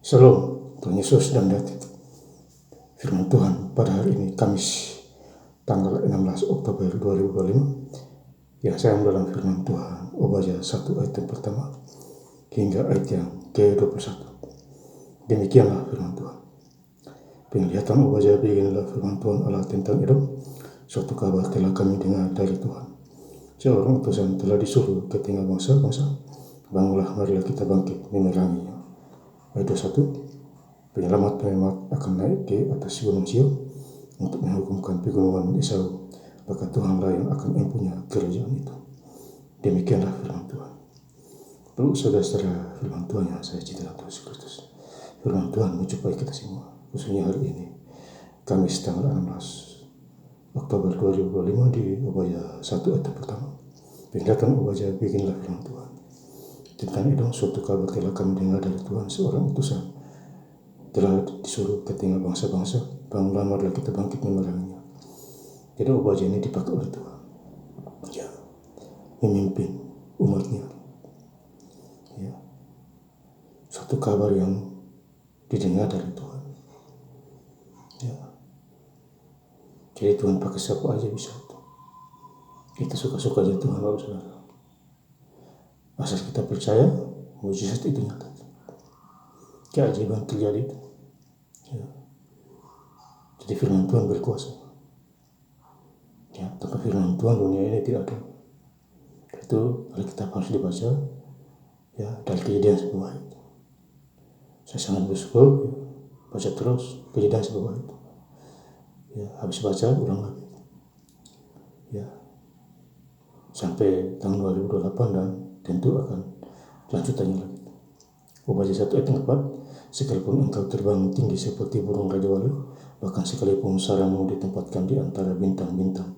Shalom, Tuhan Yesus dan firman Tuhan pada hari ini Kamis tanggal 16 Oktober 2025 yang saya dalam firman Tuhan Obadya 1 ayat yang pertama hingga ayat yang ke-21. Demikianlah firman Tuhan. Penglihatan Obadya beginilah firman Tuhan Allah tentang Edom. Suatu kabar telah kami dengar dari Tuhan. Seorang utusan telah disuruh ke tengah bangsa-bangsa. Bangunlah, marilah kita bangkit memeranginya. Ayat 21. Penyelamat akan naik ke atas gunung Sion untuk menghukumkan pegunungan Esau. Maka Tuhanlah yang akan mempunyai kerajaan itu. Demikianlah firman Tuhan. Lalu saudara-saudara, firman Tuhan yang saya cintai Tuhan Yesus Kristus. Firman Tuhan mencapai kita semua, khususnya hari ini, Kamis tanggal 16 Oktober 2025 di Obadya 1 ayat pertama. Penglihatan Obadya beginilah firman Tuhan. Tentang Edom, suatu kabar telah kami dengar dari Tuhan. Seorang utusan telah disuruh ke tengah bangsa-bangsa. Bangunlah, marilah kita bangkit memeranginya. Jadi Obadya ini dipakai oleh Tuhan, ya, memimpin umatnya, ya. Suatu kabar yang didengar dari Tuhan, ya. Jadi Tuhan pakai siapa aja bisa. Kita suka-sukanya Tuhan, Bapak Saudara. Asal kita percaya, mujizat itu nyata. Keajaiban terjadi itu. Ya. Jadi firman Tuhan berkuasa. Ya, tanpa firman Tuhan dunia ini tidak ada. Itu Alkitab harus dibaca, ya, dari Kejadian 10 ayat. Saya sangat bersyukur, ya, baca terus Kejadian 10 ayat. Ya, habis baca ulang lagi. Ya, sampai tahun 2028 dan tentu akan lanjutannya lagi. Obadya 1 ayat yang keempat. Sekalipun engkau terbang tinggi seperti burung raja wali, bahkan sekalipun sarangmu ditempatkan di antara bintang-bintang,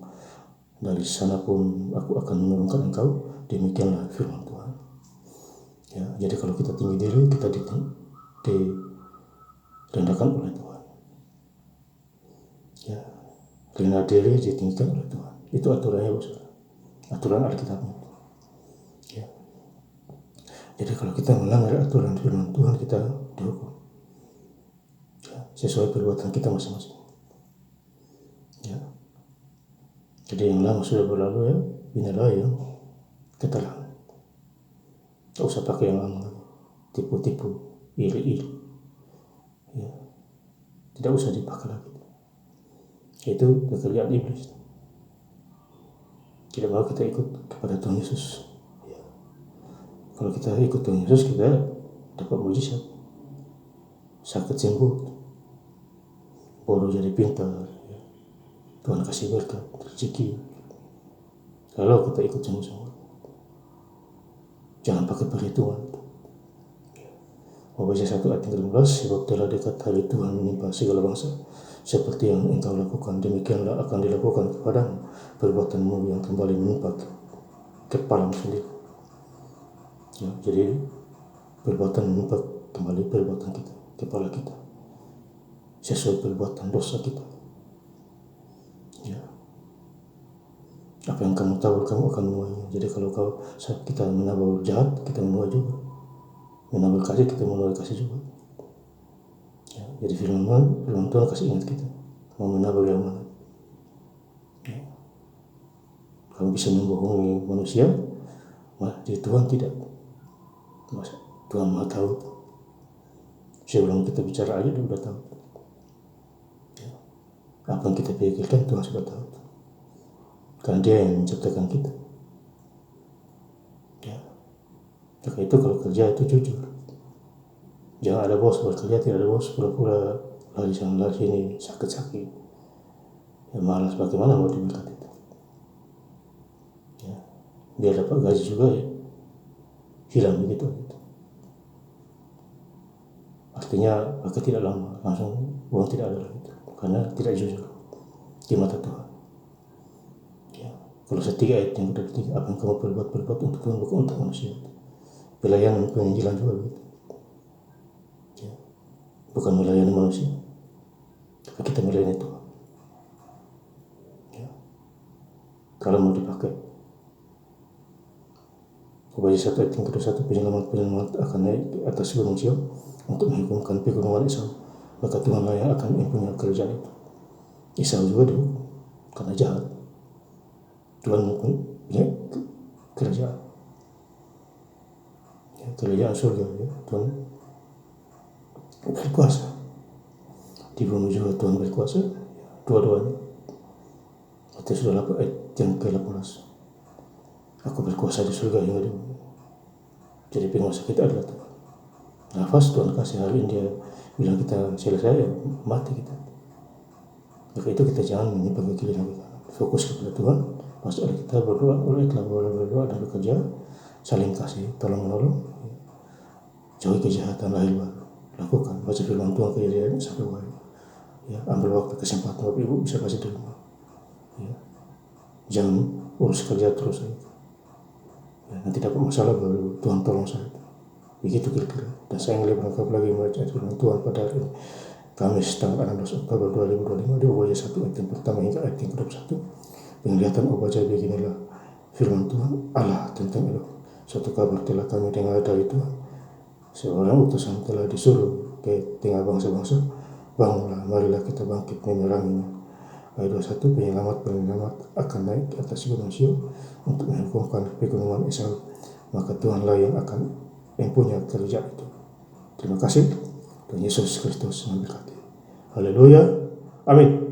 dari sana pun aku akan menurunkan engkau. Demikianlah firman Tuhan. Ya, jadi kalau kita tinggi diri, kita direndahkan oleh Tuhan. Ya, rendah diri ditinggikan oleh Tuhan. Itu aturannya, Bos. Aturan Alkitabnya. Ya. Jadi kalau kita melanggar aturan firman Tuhan, kita dihukum, ya, sesuai perbuatan kita masing-masing. Ya. Jadi yang lama sudah berlalu, ya, inilah yang ketelah. Tak usah pakai yang lama, tipu-tipu, iri-iri, ya, tidak usah dipakai lagi. Itu pekerjaan iblis. Tidak mau kita ikut kepada Tuhan Yesus. Ya. Kalau kita ikut Tuhan Yesus, kita dapat mujizat, sakit sembuh, bodoh jadi pintar, ya. Tuhan kasih berkat, rezeki. Kalau kita ikut semua, jangan pakai perhitungan. Obadya 1 ayat 15, sebab telah dekat hari Tuhan menimpa segala bangsa, seperti yang engkau lakukan, demikianlah akan dilakukan kepadamu perbuatanmu yang kembali menimpa kepalamu sendiri. Ya, jadi perbuatan menimpa kembali perbuatan kita, kepala kita, sesuai perbuatan dosa kita. Ya. Apa yang kamu tabur, kamu akan menuainya. Jadi kalau kita menabur jahat, kita menuai juga. Menabur kasih, kita menuai kasih juga. Ya, jadi firman Tuhan kasih ingat kita mau menabur yang mana. Ya. Kamu bisa membohongi manusia, di Tuhan tidak. Tuhan Maha tahu. Sebelum kita bicara aja dia sudah tahu. Ya. Apa yang kita pikirkan Tuhan sudah tahu. Karena Dia yang menciptakan kita. Ya. Maka itu kalau kerja itu jujur. Jangan ada bos bekerja, tidak ada bos pura-pura lari sana lari sini, sakit-sakit. Ya, malas, bagaimana mau diberkati itu? Ya. Biar dapat gaji juga, ya, hilang begitu. Artinya maka tidak lama langsung uang tidak ada lagi, karena tidak jujur di mata Tuhan. Ya. Kalau setiga ayat yang ketiga, apa yang kamu perbuat untuk Tuhan, bukan untuk manusia. Pelayanan penginjilan juga begitu. Ya. Bukan melayani manusia, tapi kita melayani Tuhan. Ya. Kalau mau dipakai, Wajah 1 ayat yang ke-21, penyelamat akan naik di atas gunung Sion untuk menghukumkan pegunungan Esau, maka Tuhanlah yang akan mempunyai kerajaan itu. Esau juga dihukum karena jahat. Tuhan mempunyai kerajaan, kerajaan surga, Tuhan berkuasa. Di bumi juga Tuhan berkuasa, dua-duanya. Matius 8 ayat yang ke-18. Aku berkuasa di surga hingga di bumi. Jadi penguasa kita adalah Tuhan. Nafas Tuhan kasih hari ini dia bilang kita selesai, mati kita. Maka itu kita jangan menyimpan ke kiri dan ke kanan. Fokus kepada Tuhan. Pasti ada kita berdoa, telah berdoa dan bekerja, saling kasih, tolong menolong. Jauhi kejahatan, lahir baru. Lakukan, baca firman Tuhan kejadian sampai wahyu. Ambil waktu kesempatan Bapak Ibu bisa kasih di rumah. Jangan urus kerja terus aja. Nanti dapat masalah baru Tuhan tolong saya. Begitu kira-kira. Dan saya ingin berangkat lagi membaca firman Tuhan pada hari ini. Kamis tanggal 16 Oktober 2025 di Obaya 1 ayat yang pertama hingga ayat yang ke-21. Penglihatan Obaya beginilah firman Tuhan Allah tentang Elohim. Suatu kabar telah kami dengar dari Tuhan. Seorang utusan telah disuruh ke tengah bangsa-bangsa. Bangunlah, marilah kita bangkit memeranginya. Ayat 21, penyelamat akan naik ke atas gunung Sion untuk menghukumkan pegunungan Esau, maka Tuhanlah yang akan mempunyai kerajaan itu. Terima kasih. Tuhan Yesus Kristus memberkati. Haleluya. Amin.